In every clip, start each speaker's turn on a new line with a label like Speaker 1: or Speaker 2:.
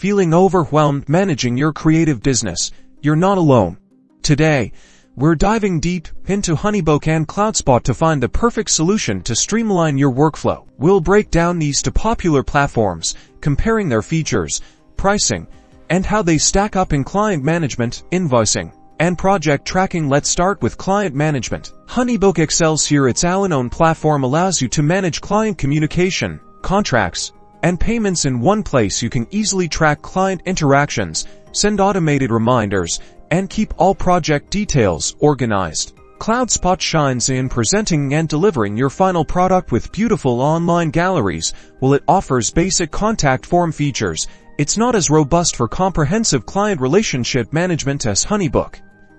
Speaker 1: Feeling overwhelmed managing your creative business? You're not alone. Today, we're diving deep into Honeybook and Cloudspot to find the perfect solution to streamline your workflow. We'll break down these two popular platforms, comparing their features, pricing, and how they stack up in client management, invoicing, and project tracking. Let's start with client management. Honeybook excels here. Its all-in-one platform allows you to manage client communication, contracts, and payments in one place. You can easily track client interactions, send automated reminders, and keep all project details organized. Cloudspot shines in presenting and delivering your final product with beautiful online galleries. While it offers basic contact form features, it's not as robust for comprehensive client relationship management as Honeybook.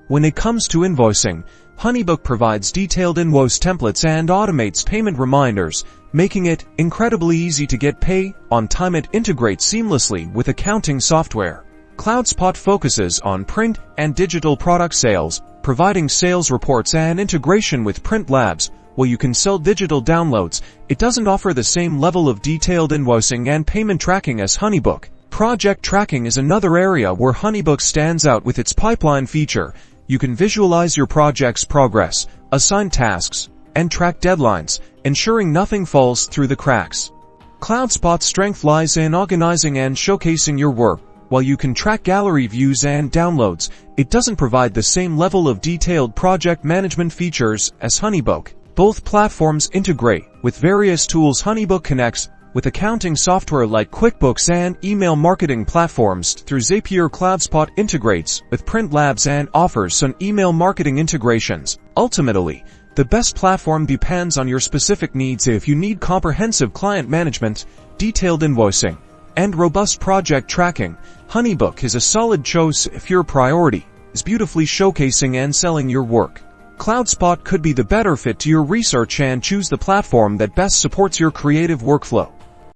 Speaker 1: When it comes to invoicing, Honeybook provides detailed invoice templates and automates payment reminders, making it incredibly easy to get paid on time. It integrates seamlessly with accounting software. Cloudspot focuses on print and digital product sales, providing sales reports and integration with print labs. While you can sell digital downloads, it doesn't offer the same level of detailed invoicing and payment tracking as Honeybook. Project tracking is another area where Honeybook stands out with its pipeline feature. You can visualize your project's progress, assign tasks, and track deadlines, ensuring nothing falls through the cracks. Cloudspot's strength lies in organizing and showcasing your work. While you can track gallery views and downloads, it doesn't provide the same level of detailed project management features as Honeybook. Both platforms integrate with various tools. Honeybook connects with accounting software like QuickBooks and email marketing platforms through Zapier. Cloudspot integrates with print labs and offers some email marketing integrations. Ultimately, the best platform depends on your specific needs. If you need comprehensive client management, detailed invoicing, and robust project tracking, Honeybook is a solid choice. If your priority is beautifully showcasing and selling your work, Cloudspot could be the better fit to your research. And choose the platform that best supports your creative workflow.